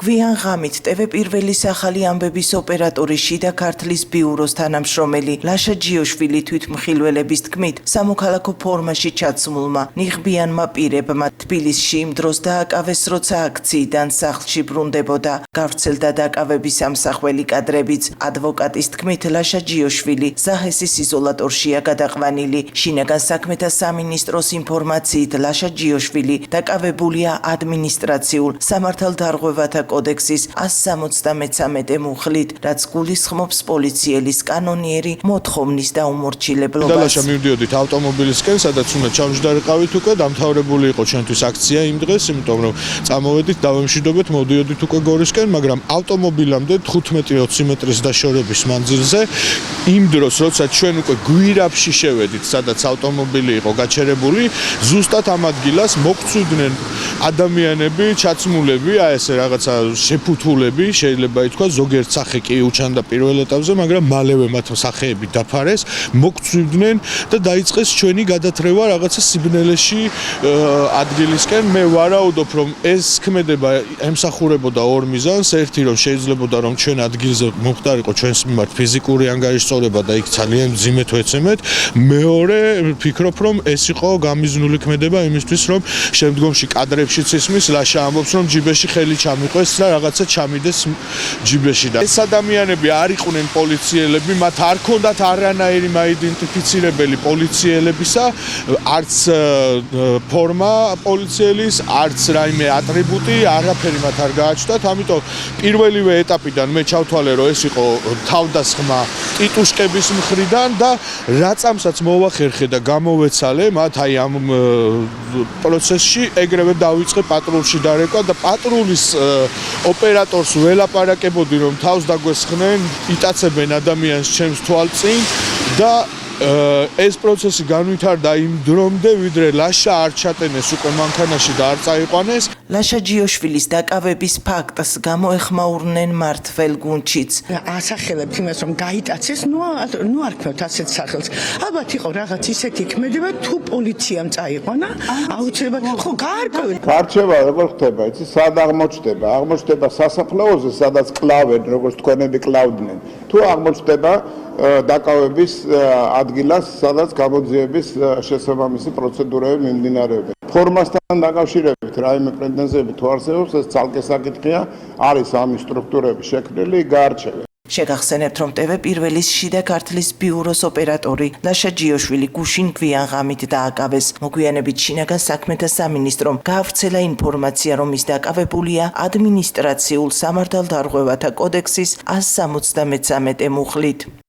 გვიან ღამით TV პირველის ახალი ამბების ოპერატორი შიდა ქართლის ბიუროს თანამშრომელი ლაშა ჯიოშვილი თვითმხილველების თქმით, სამოქალაქო ფორმაში ჩაცმულმა ნიღბიანმა პირებმა თბილისში იმ დროს დააკავეს, როცა აქციიდან სახლში ბრუნდებოდა. გავრცელდა დაკავების ამსახველი კადრებიც. ადვოკატის თქმით, ლაშა ჯიოშვილი ზაჰესის იზოლატორშია გადაყვანილი. შინაგან საქმეთა სამინისტროს ინფორმაციით, ლაშა ჯიოშვილი დაკავებულია ადმინისტრაციულ სამართალდარღვევათა კოდექსის 173 მუხლით, რაც გულისხმობს პოლიციელის კანონიერი მოთხოვნის დაუმორჩილებლობას. დალაშა მივდიოდით ავტომობილისკენ, სადაც უნდა ჩამჯდარიყავით უკვე, დამთავრებული იყო ჩვენთვის აქცია იმ დღეს, იმიტომ რომ წამოვედით, დავემშვიდობეთ, მოდიოდით უკვე გორისკენ, მაგრამ ავტომობილამდე 15-20 მეტრის დაშორების მანძილზე იმ დროს, როცა ჩვენ უკვე გვირაბში შევედით, სადაც ავტომობილი იყო გაჩერებული, ზუსტად ამ ადგილას მოგწვიდნენ ადამიანები, ჩაცმულები, ესე რაღაცა შეფუთულები, შეიძლება ითქვა, ზოგიერთ სახე კი უჩანდა პირველ ეტაპზე, მაგრამ მალევე მათ სახეები დაფარეს, მოგწვიდნენ და დაიწყეს ჩვენი გადათრევა რაღაცა სიბნელეში ადგილისკენ. მე ვარაუდობ, რომ ეს ქმედება ემსახურებოდა ორ მიზანს, ერთი რომ შეიძლებოდა რომ ჩვენ ადგილზე მომხდარიყო ჩვენს მიმართ ფიზიკური ანგარიშწორება და იქ ძალიან მძიმედ ვეცემეთ. მეორე ვფიქრობ, რომ ეს იყო გამიზნული ქმედება იმისთვის, რომ შემდგომში კადრებშიც ისმის, ლაშა ამბობს, რომ ჯიბეში ხელი ჩამიყვეს და რაღაცა ჩამიდეს ჯიბეში და ეს ადამიანები არ იყვნენ პოლიციელები, მათ არ ქონდათ არანაირი მაიდენტიფიცირებელი პოლიციელებისა, არც ფორმა პოლიციელის, არც რაიმე ატრიბუტი, არაფერი მათ არ გააჩნდათ, ამიტომ პირველივე ეტაპიდან მე ჩავთვალე, რომ ეს იყო თავდასხმა ტიტუშკების მხრიდან და რაწამსაც მოვახერხე და გამოვეცალე მათ აი ამ პროცესში, ეგრევე დავიწყე პატრულში დარეკვა და პატრულის ოპერატორს ველაპარაკებოდი, რომ თავს დაგვესხნენ, იტაცებენ ადამიანს ჩემს თვალწინ და ეს პროცესი განვითარდა იმ დრომდე, ვიდრე ლაშა არ ჩატენეს უკვე მანქანაში და არ წაიყვანეს. ლაშა ჯიოშვილის დაკავების ფაქტს გამოეხმაურნენ მმართველ გუნდშიც. ასახელებთ იმას, რომ გაიტაცეს, ნუ არ ქნოთ ასეთ სახელს. ალბათ იყო რაღაც ისეთი ქმედება, თუ პოლიციამ წაიყვანა, აუცილებლად ხო გაარკვევენ. გარჩევა როგორ ხდება, იცი, სად აღმოჩნდება? აღმოჩნდება სასაფლაოზე, სადაც კლავენ, როგორც თქვენები კლავდნენ. თუ აღმოჩნდება დაკავების ადგილას, სადაც გამოძიების შესაბამისი პროცედურები მიმდინარეობს. ფორმასთან დაკავშირებით რაიმე პრეტენზიები თუ არსებობს, ეს ცალკე საკითხია, არის ამის სტრუქტურები შექმნილი, გაარჩევენ. შეგახსენებთ, რომ TV პირველის შიდა ქართლის ბიუროს ოპერატორი ლაშა ჯიოშვილი გუშინ გვიან ღამით დააკავეს. მოგვიანებით შინაგან საქმეთა სამინისტრომ გაავრცელა ინფორმაცია, რომ ის დაკავებულია ადმინისტრაციულ სამართალდარღვევათა კოდექსის 173 მუხლით.